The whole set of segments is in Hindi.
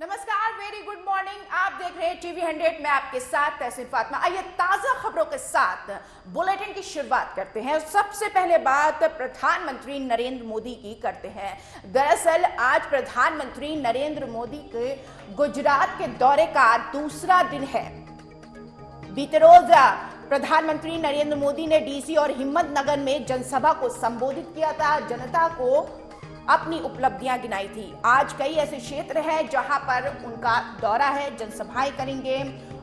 नमस्कार, वेरी गुड मॉर्निंग। आप देख रहे हैं टीवी 100 में आपके साथ तहसीन फातिमा। आइए ताजा खबरों के साथ बुलेटिन की शुरुआत करते हैं। सबसे पहले बात प्रधानमंत्री नरेंद्र मोदी की करते हैं। दरअसल आज प्रधानमंत्री नरेंद्र मोदी के गुजरात के दौरे का दूसरा दिन है। बीते रोज प्रधानमंत्री नरेंद्र मोदी ने डीसी और हिम्मतनगर में जनसभा को संबोधित किया था, जनता को अपनी उपलब्धियां गिनाई थी। आज कई ऐसे क्षेत्र हैं जहां पर उनका दौरा है, जनसभाएं करेंगे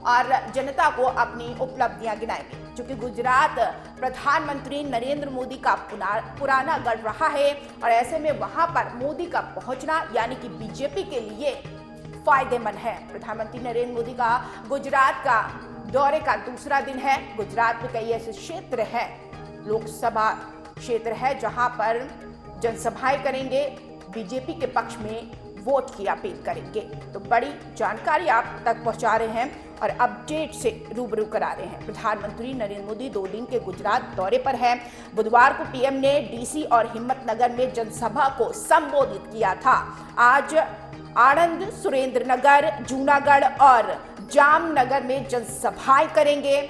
और जनता को अपनी उपलब्धियां गिनाएंगे। क्योंकि गुजरात प्रधानमंत्री नरेंद्र मोदी का पुराना गढ़ रहा है और ऐसे में वहां पर मोदी का पहुंचना यानी कि बीजेपी के लिए फायदेमंद है। प्रधानमंत्री नरेंद्र मोदी का गुजरात का दौरे का दूसरा दिन है। गुजरात में कई ऐसे क्षेत्र हैं, लोकसभा क्षेत्र है जहां पर जनसभाएं करेंगे, बीजेपी के पक्ष में वोट की अपील करेंगे। तो बड़ी जानकारी आप तक पहुंचा रहे हैं और अपडेट से रूबरू करा रहे हैं। प्रधानमंत्री नरेंद्र मोदी 2 दिन के गुजरात दौरे पर हैं। बुधवार को पीएम ने डीसी और हिम्मतनगर में जनसभा को संबोधित किया था। आज आणंद, सुरेंद्रनगर, जूनागढ़ और जामनगर में जनसभाएं करेंगे।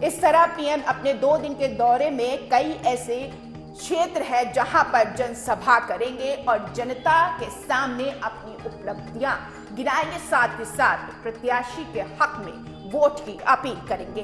इस तरह पीएम अपने 2 दिन के दौरे में कई ऐसे क्षेत्र है जहां पर जनसभा करेंगे और जनता के सामने अपनी उपलब्धियां गिनाएंगे, साथ ही साथ प्रत्याशी के हक में वोट की अपील करेंगे।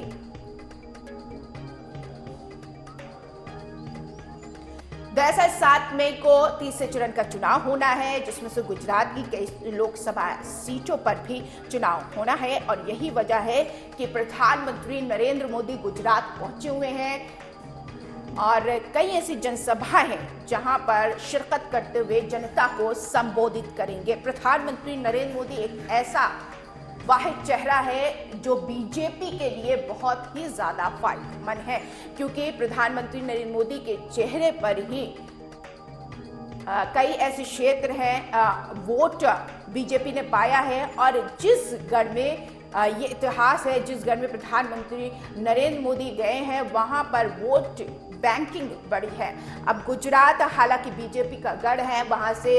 दरअसल 7 मई को तीसरे चरण का चुनाव होना है, जिसमें से गुजरात की कई लोकसभा सीटों पर भी चुनाव होना है और यही वजह है कि प्रधानमंत्री नरेंद्र मोदी गुजरात पहुंचे हुए हैं और कई ऐसी जनसभाएं हैं जहां पर शिरकत करते हुए जनता को संबोधित करेंगे। प्रधानमंत्री नरेंद्र मोदी एक ऐसा वाहिद चेहरा है जो बीजेपी के लिए बहुत ही ज्यादा फायदेमंद है, क्योंकि प्रधानमंत्री नरेंद्र मोदी के चेहरे पर ही कई ऐसे क्षेत्र हैं वोट बीजेपी ने पाया है और जिस गढ़ में ये इतिहास है, जिस गढ़ में प्रधानमंत्री नरेंद्र मोदी गए हैं वहां पर वोट बैंकिंग बड़ी है। अब गुजरात हालांकि बीजेपी का गढ़ है, वहां से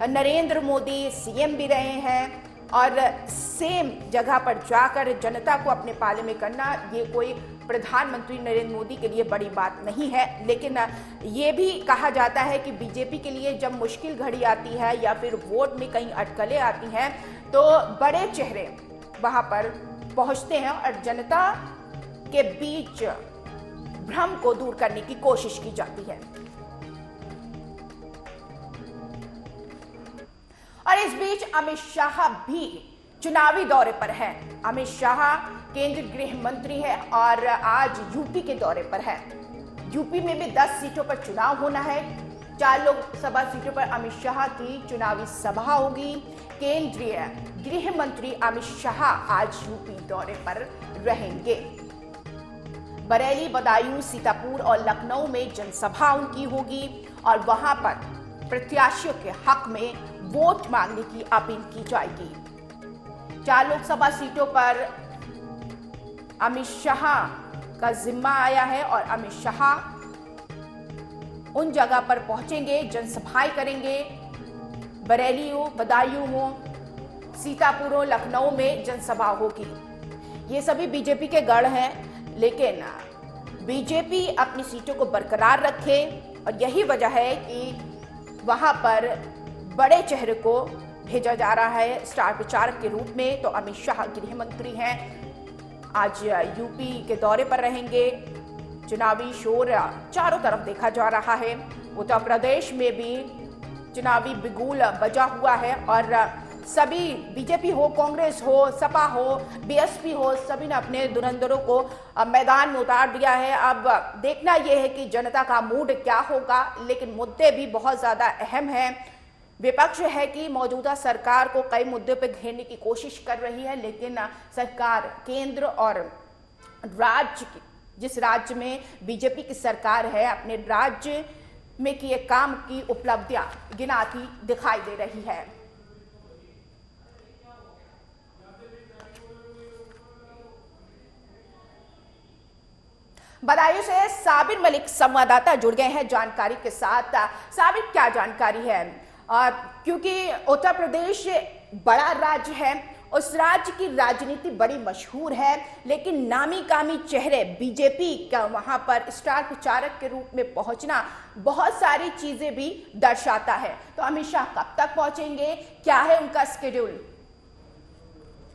नरेंद्र मोदी सीएम भी रहे हैं और सेम जगह पर जाकर जनता को अपने पाले में करना ये कोई प्रधानमंत्री नरेंद्र मोदी के लिए बड़ी बात नहीं है। लेकिन ये भी कहा जाता है कि बीजेपी के लिए जब मुश्किल घड़ी आती है या फिर वोट में कहीं अटकलें आती हैं तो बड़े चेहरे वहां पर पहुंचते हैं और जनता के बीच भ्रम को दूर करने की कोशिश की जाती है। और इस बीच अमित शाह भी चुनावी दौरे पर हैं। अमित शाह केंद्रीय गृह मंत्री है और आज यूपी के दौरे पर है। यूपी में भी 10 सीटों पर चुनाव होना है। 4 लोकसभा सीटों पर अमित शाह की चुनावी सभा होगी। केंद्रीय गृह मंत्री अमित शाह आज यूपी दौरे पर रहेंगे। बरेली, बदायूं, सीतापुर और लखनऊ में जनसभा उनकी होगी और वहां पर प्रत्याशियों के हक में वोट मांगने की अपील की जाएगी। 4 लोकसभा सीटों पर अमित शाह का जिम्मा आया है और अमित शाह उन जगह पर पहुंचेंगे, जनसभाएं करेंगे। बरेली हो, बदायूं हो, सीतापुर हो, लखनऊ में जनसभा होगी। ये सभी बीजेपी के गढ़ हैं, लेकिन बीजेपी अपनी सीटों को बरकरार रखे और यही वजह है कि वहां पर बड़े चेहरे को भेजा जा रहा है स्टार प्रचारक के रूप में। तो अमित शाह गृह मंत्री हैं, आज यूपी के दौरे पर रहेंगे। चुनावी शोर चारों तरफ देखा जा रहा है। उत्तर प्रदेश में भी चुनावी बिगुल बजा हुआ है और सभी बीजेपी हो, कांग्रेस हो, सपा हो, बीएसपी हो, सभी ने अपने धुरंधरों को मैदान में उतार दिया है। अब देखना यह है कि जनता का मूड क्या होगा, लेकिन मुद्दे भी बहुत ज्यादा अहम हैं। विपक्ष है कि मौजूदा सरकार को कई मुद्दों पर घेरने की कोशिश कर रही है, लेकिन सरकार केंद्र और राज्य की, जिस राज्य में बीजेपी की सरकार है, अपने राज्य में किए काम की उपलब्धियां गिनाती दिखाई दे रही है। बदायूं से साबिर मलिक संवाददाता जुड़ गए हैं जानकारी के साथ। साबिर, क्या जानकारी है? क्योंकि उत्तर प्रदेश बड़ा राज्य है, उस राज्य की राजनीति बड़ी मशहूर है, लेकिन नामी कामी चेहरे बीजेपी का वहां पर स्टार प्रचारक के रूप में पहुंचना बहुत सारी चीजें भी दर्शाता है। तो अमित शाह कब तक पहुंचेंगे, क्या है उनका शेड्यूल?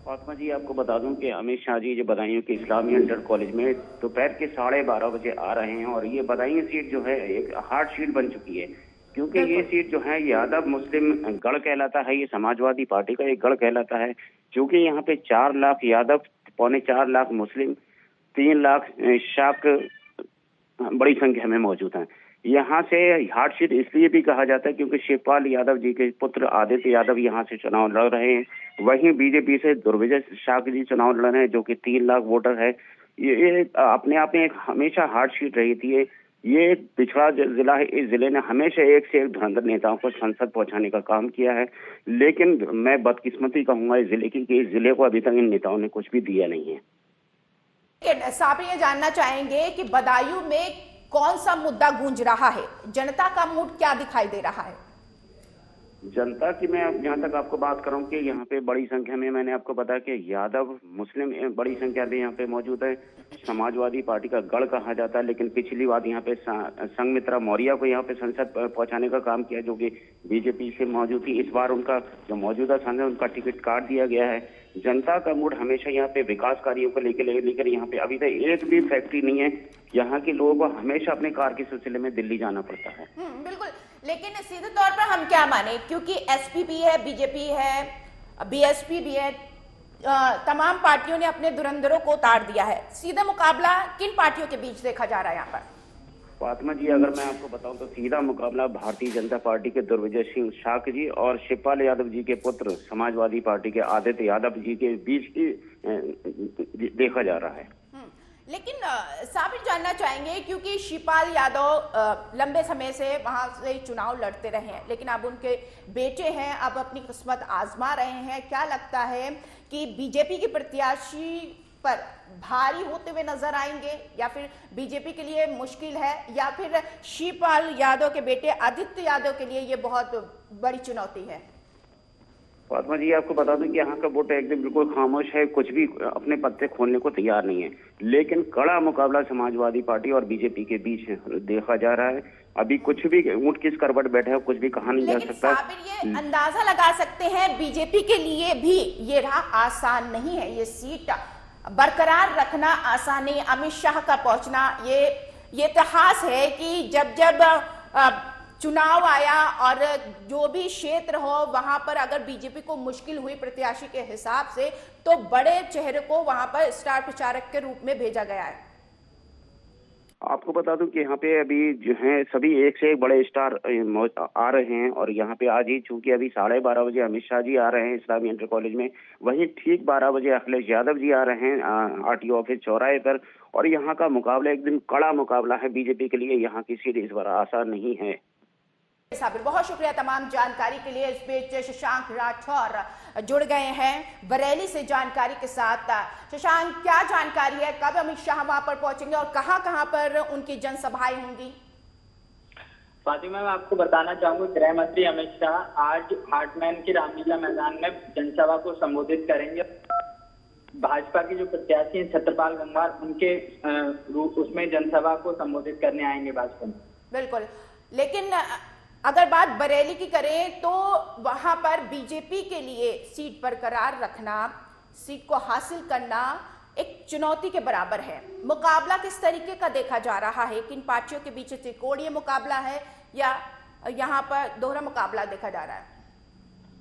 फातिमा जी, आपको बता दूं कि अमित शाह जी जो बदायूं के इस्लामी इंटर कॉलेज में दोपहर के 12:30 बजे आ रहे हैं और ये बदायूं सीट जो है एक हार्ड सीट बन चुकी है, क्योंकि ये सीट जो है यादव मुस्लिम गढ़ कहलाता है। ये समाजवादी पार्टी का एक गढ़ कहलाता है, क्योंकि यहाँ पे 4 लाख यादव, 3.25 लाख मुस्लिम, 3 लाख शाक बड़ी संख्या में मौजूद हैं। यहाँ से हार्ड सीट इसलिए भी कहा जाता है क्योंकि शिवपाल यादव जी के पुत्र आदित्य यादव यहाँ से चुनाव लड़ रहे हैं। वहीं बीजेपी से दुर्विजय शाक जी चुनाव लड़ रहे हैं, जो कि 3 लाख वोटर है। ये अपने आप में एक हमेशा हार्ड सीट रही थी। ये एक पिछड़ा जिला है। इस जिले ने हमेशा एक से एक धुरंधर नेताओं को संसद पहुंचाने का काम किया है, लेकिन मैं बदकिस्मती कहूंगा इस जिले की कि इस जिले को अभी तक इन नेताओं ने कुछ भी दिया नहीं है। साहब ये जानना चाहेंगे कि बदायूं में कौन सा मुद्दा गूंज रहा है, जनता का मूड क्या दिखाई दे रहा है? जनता की मैं जहां तक आपको बात करूं कि यहाँ पे बड़ी संख्या में, मैंने आपको बताया कि यादव मुस्लिम बड़ी संख्या में यहाँ पे मौजूद है। समाजवादी पार्टी का गढ़ कहा जाता है, लेकिन पिछली बार यहाँ पे संघमित्रा मौर्य को यहाँ पे संसद पहुंचाने का काम किया, जो कि बीजेपी से मौजूद थी। इस बार उनका जो मौजूदा सांसद उनका टिकट काट दिया गया है। जनता का मूड हमेशा यहाँ पे विकास कार्यों को लेकर यहाँ पे अभी तक एक भी फैक्ट्री नहीं है। यहाँ के लोगों को हमेशा अपने कार के सिलसिले में दिल्ली जाना पड़ता है। बिल्कुल, लेकिन सीधे तौर पर हम क्या माने, क्योंकि एसपी भी है, बीजेपी है, बीएसपी भी है, तमाम पार्टियों ने अपने धुरंधरों को उतार दिया है। सीधा मुकाबला किन पार्टियों के बीच देखा जा रहा है यहाँ पर? फातिमा जी, अगर मैं आपको बताऊं तो सीधा मुकाबला भारतीय जनता पार्टी के दुर्विजय सिंह शाक जी और शिवपाल यादव जी के पुत्र समाजवादी पार्टी के आदित्य यादव जी के बीच ही देखा जा रहा है। लेकिन साबिर जानना चाहेंगे, क्योंकि शिवपाल यादव लंबे समय से वहां से चुनाव लड़ते रहे हैं, लेकिन अब उनके बेटे हैं, अब अपनी किस्मत आजमा रहे हैं। क्या लगता है कि बीजेपी के प्रत्याशी पर भारी होते हुए नजर आएंगे, या फिर बीजेपी के लिए मुश्किल है, या फिर शिवपाल यादव के बेटे आदित्य यादव के लिए ये बहुत बड़ी चुनौती है? फातिमा जी, आपको बता दूं कि यहाँ का वोट एकदम बिल्कुल खामोश है, कुछ भी अपने पत्ते खोलने को तैयार नहीं है। लेकिन कड़ा मुकाबला समाजवादी पार्टी और बीजेपी के बीच देखा जा रहा है। अभी कुछ भी ऊंट किस करवट बैठा है कुछ भी कहा नहीं जा सकता। ये अंदाजा लगा सकते हैं बीजेपी के लिए भी ये राह आसान नहीं है, ये सीट बरकरार रखना आसान नहीं। अमित शाह का पहुंचना, ये इतिहास है कि जब चुनाव आया और जो भी क्षेत्र हो वहां पर अगर बीजेपी को मुश्किल हुई प्रत्याशी के हिसाब से, तो बड़े चेहरे को वहां पर स्टार प्रचारक के रूप में भेजा गया है। आपको बता दूं कि यहाँ पे अभी जो है सभी एक से एक बड़े स्टार आ रहे हैं, और यहाँ पे आज ही चूंकि अभी 12:30 बजे अमित शाह जी आ रहे हैं इस्लामी इंटर कॉलेज में, वहीं ठीक 12 बजे अखिलेश यादव जी आ रहे हैं आरटीओ ऑफिस चौराहे पर। और यहाँ का मुकाबला एकदम कड़ा मुकाबला है बीजेपी के लिए। यहाँ की सीट इस बार आसान नहीं है। साबिर, बहुत शुक्रिया तमाम जानकारी के लिए। इस बीच शशांक राठौर जुड़ गए हैं बरेली से जानकारी के साथ। शशांक, क्या जानकारी है, कब अमित शाह वहां पर पहुंचेंगे और कहां पर उनकी जनसभाएं होंगी? फातिमा, मैं आपको बताना चाहूंगा, गृह मंत्री अमित शाह आज हार्टमैन के रामलीला मैदान में जनसभा को संबोधित करेंगे। भाजपा के जो प्रत्याशी हैं छत्रपाल गंगवार, उनके उसमें जनसभा को संबोधित करने आएंगे भाजपा में। बिल्कुल, लेकिन अगर बात बरेली की करें तो वहां पर बीजेपी के लिए सीट बरकरार रखना, सीट को हासिल करना एक चुनौती के बराबर है। मुकाबला किस तरीके का देखा जा रहा है? किन पार्टियों के बीच त्रिकोणीय मुकाबला है या यहाँ पर दोहरा मुकाबला देखा जा रहा है?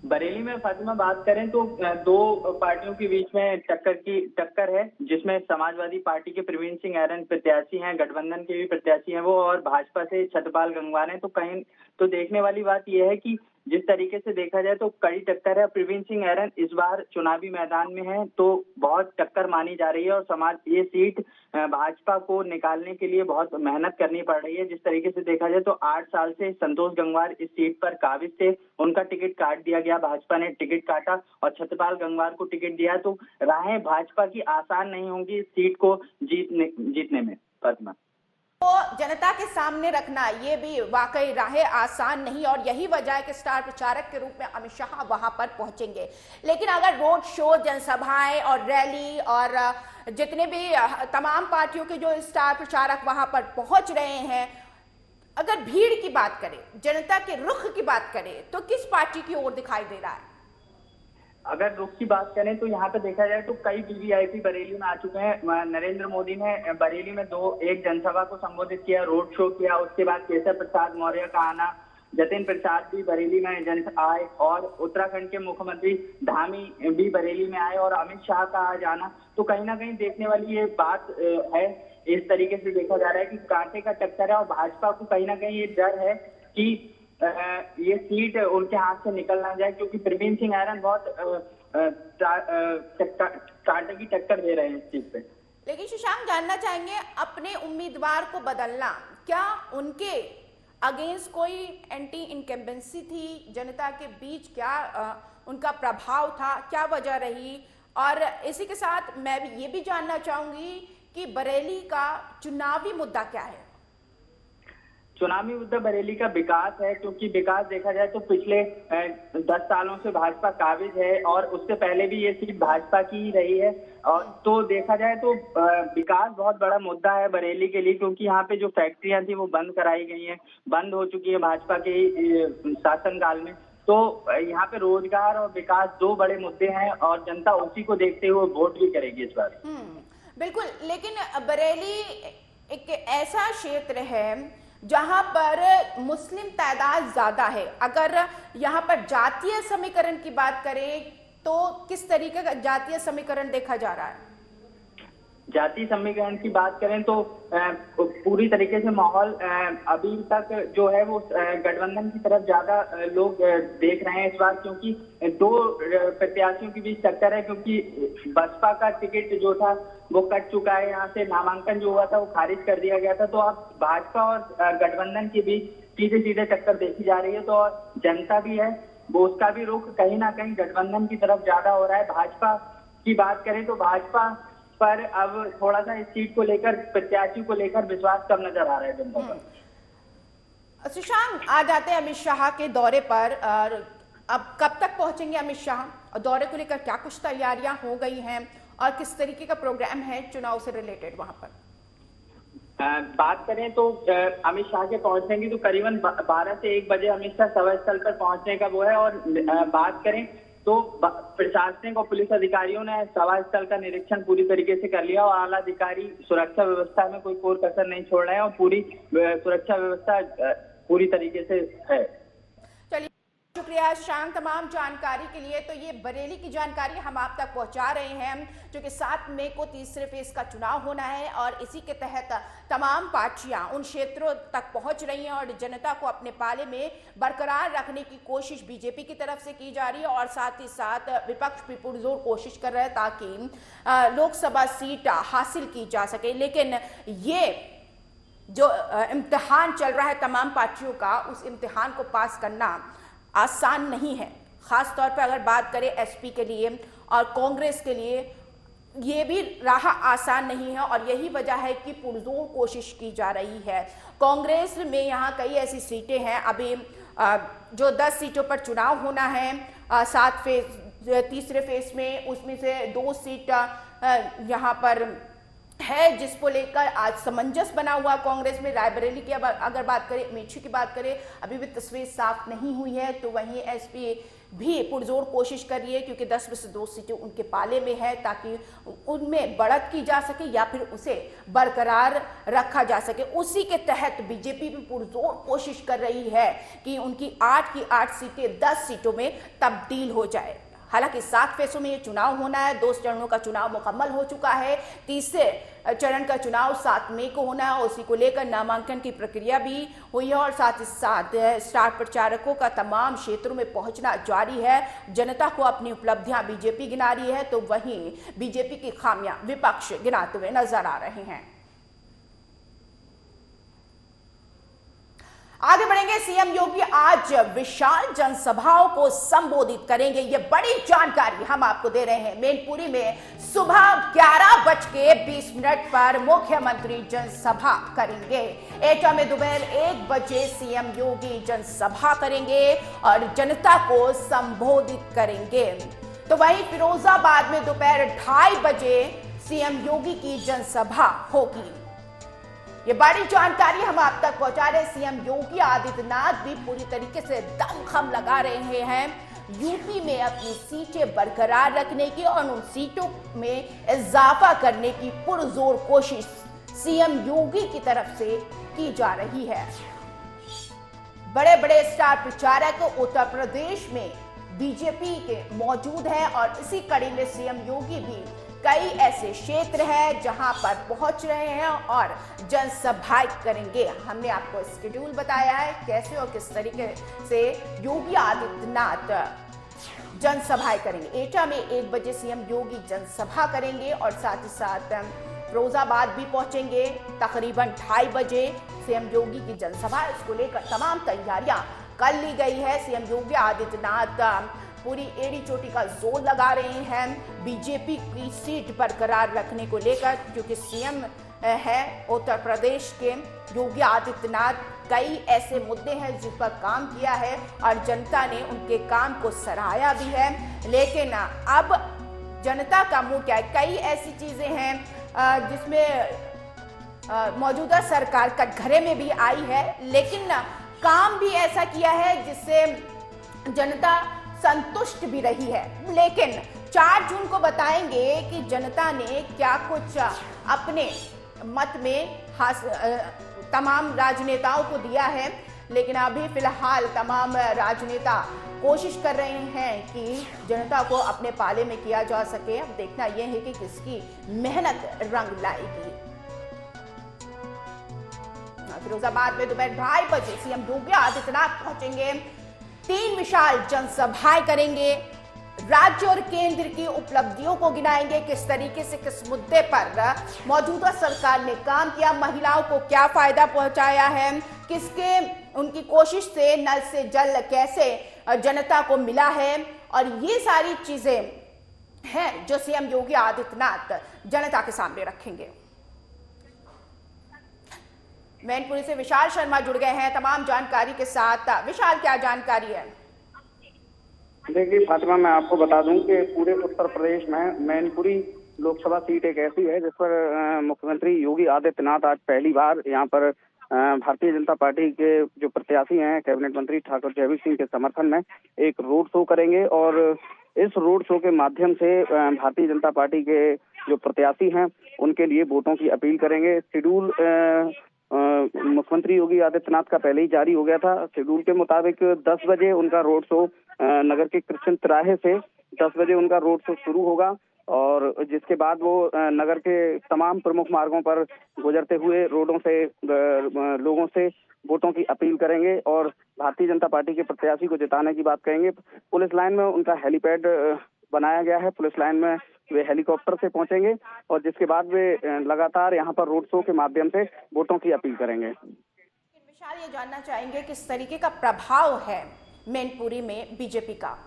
बरेली में फातिमा बात करें तो दो पार्टियों के बीच में टक्कर है, जिसमें समाजवादी पार्टी के प्रवीण सिंह ऐरन प्रत्याशी हैं, गठबंधन के भी प्रत्याशी हैं वो, और भाजपा से छत्रपाल गंगवार हैं। तो कहीं तो देखने वाली बात यह है कि जिस तरीके से देखा जाए तो कड़ी टक्कर है। प्रवीण सिंह ऐरन इस बार चुनावी मैदान में है तो बहुत टक्कर मानी जा रही है, और ये सीट भाजपा को निकालने के लिए बहुत मेहनत करनी पड़ रही है। जिस तरीके से देखा जाए तो 8 साल से संतोष गंगवार इस सीट पर काबिज थे, उनका टिकट काट दिया गया, भाजपा ने टिकट काटा और छत्रपाल गंगवार को टिकट दिया। तो राहें भाजपा की आसान नहीं होंगी इस सीट को जीतने में। फातिमा, तो जनता के सामने रखना ये भी वाकई राह आसान नहीं, और यही वजह है कि स्टार प्रचारक के रूप में अमित शाह वहां पर पहुंचेंगे। लेकिन अगर रोड शो, जनसभाएं और रैली और जितने भी तमाम पार्टियों के जो स्टार प्रचारक वहां पर पहुंच रहे हैं, अगर भीड़ की बात करें, जनता के रुख की बात करें, तो किस पार्टी की ओर दिखाई दे रहा है? अगर रुख की बात करें तो यहाँ पे देखा जाए तो कई वीवीआईपी बरेली में आ चुके हैं। नरेंद्र मोदी ने बरेली में एक जनसभा को संबोधित किया, रोड शो किया। उसके बाद केशव प्रसाद मौर्य का आना, जतिन प्रसाद भी बरेली में आए, और उत्तराखंड के मुख्यमंत्री धामी भी बरेली में आए, और अमित शाह का आ जाना तो कहीं ना कहीं देखने वाली ये बात है। इस तरीके से देखा जा रहा है कि कांटे का टक्कर है, और भाजपा को कहीं ना कहीं ये डर है कि ये सीट उनके हाथ से निकल ना जाए, क्योंकि प्रवीण सिंह ऐरन बहुत कांटे की टक्कर दे रहे हैं इस सीट पे। लेकिन शशांक, जानना चाहेंगे अपने उम्मीदवार को बदलना, क्या उनके अगेंस्ट कोई एंटी इनकम्बेंसी थी जनता के बीच? क्या उनका प्रभाव था? क्या वजह रही? और इसी के साथ मैं भी ये भी जानना चाहूंगी कि बरेली का चुनावी मुद्दा क्या है? चुनावी मुद्दा बरेली का विकास है, क्योंकि विकास देखा जाए तो पिछले 10 सालों से भाजपा काबिज है, और उससे पहले भी ये सीट भाजपा की ही रही है। और तो देखा जाए तो विकास बहुत बड़ा मुद्दा है बरेली के लिए, क्योंकि यहाँ पे जो फैक्ट्रियां थी वो बंद कराई गई हैं, बंद हो चुकी है भाजपा के शासनकाल में। तो यहाँ पे रोजगार और विकास दो बड़े मुद्दे हैं, और जनता उसी को देखते हुए वोट भी करेगी इस बार। बिल्कुल, लेकिन बरेली एक ऐसा क्षेत्र है जहां पर मुस्लिम तादाद ज्यादा है। अगर यहां पर जातीय समीकरण की बात करें तो किस तरीके का जातीय समीकरण देखा जा रहा है? जातीय समीकरण की बात करें तो पूरी तरीके से माहौल अभी तक जो है वो गठबंधन की तरफ ज्यादा लोग देख रहे हैं इस बार, क्योंकि दो प्रत्याशियों के बीच टक्कर है। क्योंकि बसपा का टिकट जो था वो कट चुका है, यहाँ से नामांकन जो हुआ था वो खारिज कर दिया गया था। तो अब भाजपा और गठबंधन के बीच सीधे सीधे टक्कर देखी जा रही है। तो जनता भी है वो, उसका भी रुख कहीं ना कहीं गठबंधन की तरफ ज्यादा हो रहा है। भाजपा की बात करें तो भाजपा पर अब थोड़ा सा इस सीट को लेकर, प्रत्याशी को लेकर विश्वास कम नजर आ रहा है जनता का। शशांक, आ जाते हैं अमित शाह के दौरे पर। और अब कब तक पहुंचेंगे अमित शाह, और दौरे को लेकर क्या कुछ तैयारियां हो गई हैं, और किस तरीके का प्रोग्राम है चुनाव से रिलेटेड वहां पर? बात करें तो अमित शाह के पहुंचने की तो करीबन 12 से 1 बजे अमित शाह सभा स्थल पर पहुंचने का वो है। और बात करें तो प्रशासनिक और पुलिस अधिकारियों ने सभा स्थल का निरीक्षण पूरी तरीके से कर लिया, और आला अधिकारी सुरक्षा व्यवस्था में कोई कसर नहीं छोड़ रहे हैं, और पूरी सुरक्षा व्यवस्था पूरी तरीके से है। चलिए, शुक्रिया शशांक तमाम जानकारी के लिए। तो ये बरेली की जानकारी हम आप तक पहुंचा रहे हैं, जो कि 7 मई को तीसरे फेज का चुनाव होना है, और इसी के तहत तमाम पार्टियां उन क्षेत्रों तक पहुंच रही हैं, और जनता को अपने पाले में बरकरार रखने की कोशिश बीजेपी की तरफ से की जा रही है, और साथ ही साथ विपक्ष भी पुरजोर कोशिश कर रहा है ताकि लोकसभा सीट हासिल की जा सके। लेकिन ये जो इम्तिहान चल रहा है तमाम पार्टियों का, उस इम्तिहान को पास करना आसान नहीं है। खास तौर पर अगर बात करें एसपी के लिए और कांग्रेस के लिए, ये भी राह आसान नहीं है, और यही वजह है कि पुरजोर कोशिश की जा रही है। कांग्रेस में यहाँ कई ऐसी सीटें हैं, अभी जो 10 सीटों पर चुनाव होना है 7 फेज, तीसरे फेज में, उसमें से 2 सीट यहाँ पर है जिसको लेकर आज सामंजस्य बना हुआ कांग्रेस में। रायबरेली की अगर बात करें, मेरठ की बात करें, अभी भी तस्वीर साफ नहीं हुई है। तो वहीं एसपी भी पुरजोर कोशिश कर रही है, क्योंकि 10 में से 2 सीटें उनके पाले में है, ताकि उनमें बढ़त की जा सके या फिर उसे बरकरार रखा जा सके। उसी के तहत बीजेपी भी पुरजोर कोशिश कर रही है कि उनकी 8 की 8 सीटें 10 सीटों में तब्दील हो जाए। हालांकि 7 फेसों में ये चुनाव होना है, 2 चरणों का चुनाव मुकम्मल हो चुका है, तीसरे चरण का चुनाव 7 मई को होना है। उसी को लेकर नामांकन की प्रक्रिया भी हुई है, और साथ ही साथ स्टार प्रचारकों का तमाम क्षेत्रों में पहुंचना जारी है। जनता को अपनी उपलब्धियां बीजेपी गिना रही है, तो वहीं बीजेपी की खामियां विपक्ष गिनाते हुए नजर आ रहे हैं। आगे बढ़ेंगे। सीएम योगी आज विशाल जनसभाओं को संबोधित करेंगे। ये बड़ी जानकारी हम आपको दे रहे हैं। मैनपुरी में सुबह 11:20 पर मुख्यमंत्री जनसभा करेंगे। एटा में दोपहर 1 बजे सीएम योगी जनसभा करेंगे और जनता को संबोधित करेंगे। तो वहीं फिरोजाबाद में दोपहर 2:30 बजे सीएम योगी की जनसभा होगी। ये बड़ी जानकारी हम आप तक पहुंचा रहे हैं। सीएम योगी आदित्यनाथ भी पूरी तरीके से दमखम लगा रहे हैं यूपी में अपनी सीटें बरकरार रखने की और उन सीटों में इजाफा करने की पुरजोर कोशिश सीएम योगी की तरफ से की जा रही है। बड़े बड़े स्टार प्रचारक उत्तर प्रदेश में बीजेपी के मौजूद हैं और इसी कड़ी में सीएम योगी भी कई ऐसे क्षेत्र हैं जहां पर पहुंच रहे हैं और जनसभाएं करेंगे। हमने आपको शेड्यूल बताया है कैसे और किस तरीके से योगी आदित्यनाथ जनसभाएं करेंगे। एटा में 1 बजे सीएम योगी जनसभा करेंगे और साथ ही साथ फिरोजाबाद भी पहुंचेंगे। तकरीबन 2:30 बजे सीएम योगी की जनसभा, इसको लेकर तमाम तैयारियां कर ली गई है। सीएम योगी आदित्यनाथ पूरी एड़ी चोटी का जोर लगा रहे हैं बीजेपी की सीट बरकरार रखने को लेकर, क्योंकि सीएम है उत्तर प्रदेश के योगी आदित्यनाथ। कई ऐसे मुद्दे हैं जिस पर काम किया है और जनता ने उनके काम को सराहा भी है। लेकिन अब जनता का मुंह क्या है, कई ऐसी चीजें हैं जिसमें मौजूदा सरकार कटघरे में भी आई है, लेकिन काम भी ऐसा किया है जिससे जनता संतुष्ट भी रही है। लेकिन 4 जून को बताएंगे कि जनता ने क्या कुछ अपने मत में तमाम राजनेताओं को दिया है। लेकिन अभी फिलहाल तमाम राजनेता कोशिश कर रहे हैं कि जनता को अपने पाले में किया जा सके। अब देखना यह है कि किसकी मेहनत रंग लाएगी। फिरोजाबाद में दोपहर 2:30 बजे सीएम योगी आदित्यनाथ पहुंचेंगे। 3 विशाल जनसभाएं करेंगे। राज्य और केंद्र की उपलब्धियों को गिनाएंगे, किस तरीके से किस मुद्दे पर मौजूदा सरकार ने काम किया, महिलाओं को क्या फायदा पहुंचाया है, किसके उनकी कोशिश से नल से जल कैसे जनता को मिला है, और ये सारी चीजें हैं जो सीएम योगी आदित्यनाथ जनता के सामने रखेंगे। मैनपुरी से विशाल शर्मा जुड़ गए हैं तमाम जानकारी के साथ। विशाल, क्या जानकारी है? देखिए फातिमा, मैं आपको बता दूं कि पूरे उत्तर प्रदेश में मैनपुरी लोकसभा सीट एक ऐसी है जिस पर मुख्यमंत्री योगी आदित्यनाथ आज पहली बार यहाँ पर भारतीय जनता पार्टी के जो प्रत्याशी हैं कैबिनेट मंत्री ठाकुर जयवीर सिंह के समर्थन में एक रोड शो करेंगे। और इस रोड शो के माध्यम से भारतीय जनता पार्टी के जो प्रत्याशी हैं उनके लिए वोटों की अपील करेंगे। शेड्यूल मुख्यमंत्री योगी आदित्यनाथ का पहले ही जारी हो गया था। शेड्यूल के मुताबिक 10 बजे उनका रोड शो नगर के कृष्ण तिराहे से 10 बजे उनका रोड शो शुरू होगा और जिसके बाद वो नगर के तमाम प्रमुख मार्गों पर गुजरते हुए रोडों से लोगों से वोटों की अपील करेंगे और भारतीय जनता पार्टी के प्रत्याशी को जिताने की बात कहेंगे। पुलिस लाइन में उनका हेलीपैड बनाया गया है। पुलिस लाइन में वे हेलीकॉप्टर से पहुंचेंगे और जिसके बाद वे लगातार यहां पर रोड शो के माध्यम से वोटों की अपील करेंगे। विशाल, ये जानना चाहेंगे किस तरीके का प्रभाव है मैनपुरी में बीजेपी का?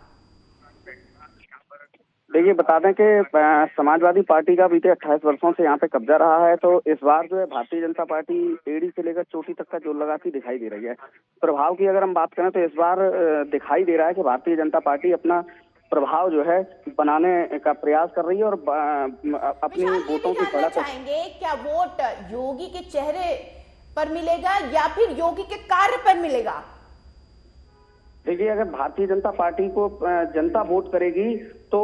देखिए बता दें कि समाजवादी पार्टी का बीते 28 वर्षों से यहाँ पे कब्जा रहा है, तो इस बार जो है भारतीय जनता पार्टी एड़ी से लेकर चोटी तक का जोर लगाती दिखाई दे रही है। प्रभाव की अगर हम बात करें तो इस बार दिखाई दे रहा है कि भारतीय जनता पार्टी अपना प्रभाव जो है बनाने का प्रयास कर रही है और अपनी वोटों की बढ़त चाहेंगे। क्या वोट योगी के चेहरे पर मिलेगा या फिर योगी के कार्य पर मिलेगा? देखिए, अगर भारतीय जनता पार्टी को जनता वोट करेगी तो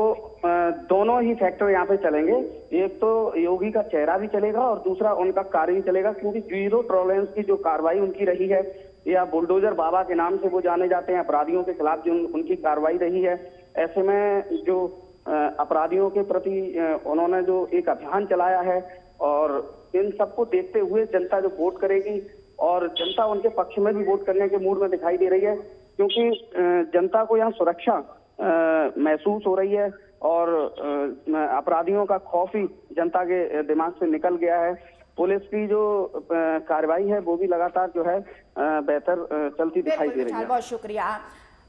दोनों ही फैक्टर यहाँ पे चलेंगे। एक तो योगी का चेहरा भी चलेगा और दूसरा उनका कार्य भी चलेगा, क्योंकि 0 टॉलरेंस की जो कार्रवाई उनकी रही है या बुलडोजर बाबा के नाम से वो जाने जाते हैं, अपराधियों के खिलाफ जो उनकी कार्रवाई रही है, ऐसे में जो अपराधियों के प्रति उन्होंने जो एक अभियान चलाया है और इन सबको देखते हुए जनता जो वोट करेगी और जनता उनके पक्ष में भी वोट करने के मूड में दिखाई दे रही है, क्योंकि जनता को यहाँ सुरक्षा महसूस हो रही है और अपराधियों का खौफ ही जनता के दिमाग से निकल गया है। पुलिस की जो कार्रवाई है वो भी लगातार जो है बेहतर चलती दिखाई दे रही है। बहुत शुक्रिया।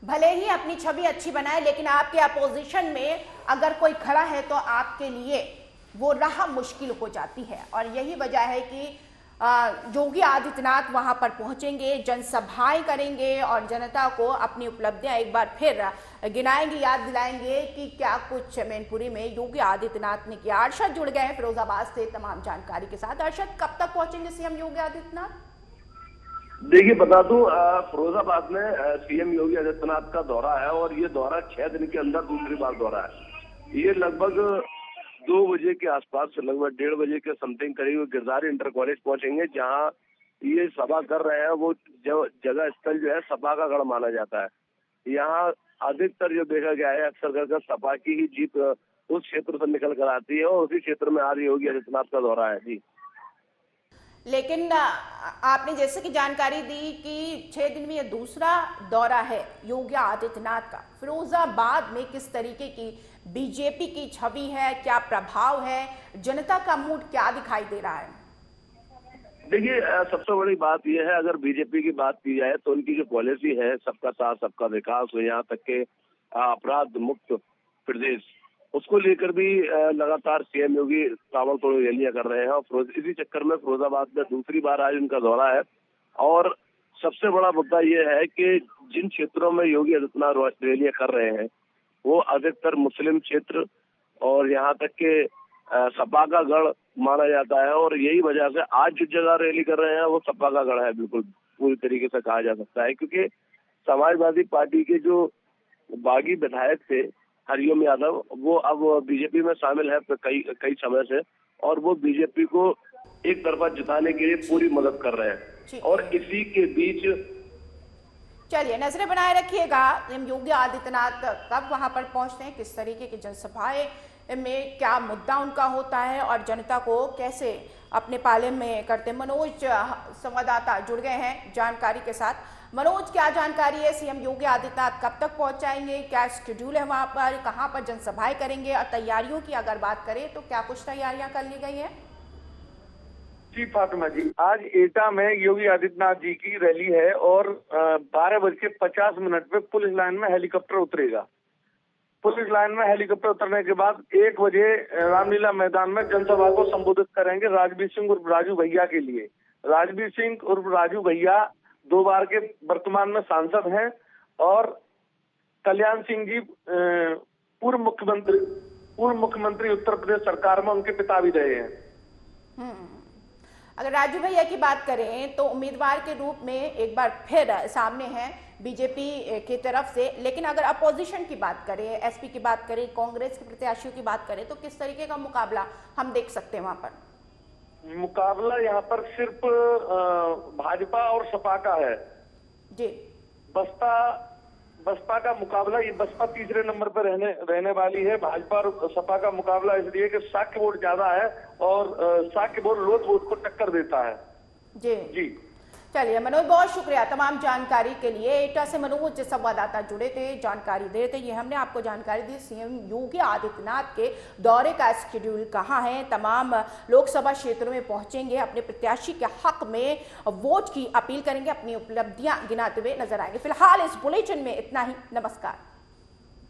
भले ही अपनी छवि अच्छी बनाए, लेकिन आपके अपोजिशन में अगर कोई खड़ा है तो आपके लिए वो राह मुश्किल हो जाती है, और यही वजह है कि योगी आदित्यनाथ वहां पर पहुंचेंगे, जनसभाएं करेंगे और जनता को अपनी उपलब्धियां एक बार फिर गिनाएंगे, याद दिलाएंगे कि क्या कुछ मैनपुरी में योगी आदित्यनाथ ने किया। अरशद जुड़ गए हैं फिरोजाबाद से तमाम जानकारी के साथ। अरशद, कब तक पहुंचेंगे सीएम योगी आदित्यनाथ? देखिए, बता दूं, फिरोजाबाद में सीएम योगी आदित्यनाथ का दौरा है और ये दौरा 6 दिन के अंदर दूसरी बार दौरा है। ये लगभग 2 बजे के आसपास, लगभग 1:30 बजे के समथिंग करीब गिरधारी इंटर कॉलेज पहुंचेंगे, जहां ये सभा कर रहे हैं। वो जगह स्थल जो है सपा का गढ़ माना जाता है। यहाँ अधिकतर जो देखा गया है, अक्सर करके सपा की ही जीत उस क्षेत्र से निकल कर आती है और उसी क्षेत्र में आज योगी आदित्यनाथ का दौरा है। जी, लेकिन आपने जैसे कि जानकारी दी कि 6 दिन में ये दूसरा दौरा है योगी आदित्यनाथ का। फिरोजाबाद में किस तरीके की बीजेपी की छवि है, क्या प्रभाव है, जनता का मूड क्या दिखाई दे रहा है? देखिए, सबसे बड़ी बात यह है, अगर बीजेपी की बात की जाए तो उनकी जो पॉलिसी है, सबका साथ सबका विकास, यहाँ तक के अपराध मुक्त प्रदेश, उसको लेकर भी लगातार सीएम योगी ताबड़तोड़ रैलियां कर रहे हैं। और इसी चक्कर में फिरोजाबाद में दूसरी बार आज उनका दौरा है। और सबसे बड़ा मुद्दा यह है कि जिन क्षेत्रों में योगी आदित्यनाथ रैलियां कर रहे हैं वो अधिकतर मुस्लिम क्षेत्र और यहाँ तक के सपा का गढ़ माना जाता है। और यही वजह से आज जिस जगह रैली कर रहे हैं वो सपा का गढ़ है, बिल्कुल पूरी तरीके से कहा जा सकता है। क्योंकि समाजवादी पार्टी के जो बागी विधायक थे हरिओम यादव, वो अब बीजेपी में शामिल है कई समय से, और वो बीजेपी को एक तरफा जिताने के लिए पूरी मदद कर रहे हैं। और इसी के बीच चलिए नजरें बनाए रखिएगा योगी आदित्यनाथ कब वहां पर पहुंचते हैं, किस तरीके की जनसभाएं में क्या मुद्दा उनका होता है और जनता को कैसे अपने पाले में करते हैं। मनोज संवाददाता जुड़ गए हैं जानकारी के साथ। मनोज, क्या जानकारी है, सीएम योगी आदित्यनाथ कब तक पहुंच जाएंगे, क्या शेड्यूल है वहां पर, कहां पर जनसभाएं करेंगे, और तैयारियों की अगर बात करें तो क्या कुछ तैयारियां कर ली गई है? जी फातिमा जी, आज एटा में योगी आदित्यनाथ जी की रैली है और 12:50 पे पुलिस लाइन में हेलीकॉप्टर उतरेगा। पुलिस लाइन में हेलीकॉप्टर उतरने के बाद 1 बजे रामलीला मैदान में जनसभा को संबोधित करेंगे राजवीर सिंह उर्फ राजू भैया के लिए। राजवीर सिंह उर्फ राजू भैया 2 बार के वर्तमान में सांसद हैं और कल्याण सिंह जी पूर्व मुख्यमंत्री उत्तर प्रदेश सरकार में उनके पिता भी रहे हैं। अगर राजू भैया की बात करें तो उम्मीदवार के रूप में एक बार फिर सामने हैं बीजेपी की तरफ से, लेकिन अगर अपोजिशन की बात करें, एसपी की बात करें, कांग्रेस के प्रत्याशियों की बात करें तो किस तरीके का मुकाबला हम देख सकते हैं वहां पर? मुकाबला यहाँ पर सिर्फ भाजपा और सपा का है जी। बसपा का मुकाबला, ये बसपा तीसरे नंबर पर रहने वाली है। भाजपा और सपा का मुकाबला इसलिए कि साक्य वोट ज्यादा है और साक्य वोट लोध वोट को टक्कर देता है। जी चलिए मनोज, बहुत शुक्रिया तमाम जानकारी के लिए। एटा से मनोज संवाददाता जुड़े थे, जानकारी दे रहे थे। ये हमने आपको जानकारी दी सीएम योगी आदित्यनाथ के दौरे का शेड्यूल कहाँ है, तमाम लोकसभा क्षेत्रों में पहुंचेंगे, अपने प्रत्याशी के हक में वोट की अपील करेंगे, अपनी उपलब्धियां गिनाते हुए नजर आएंगे। फिलहाल इस बुलेटिन में इतना ही। नमस्कार।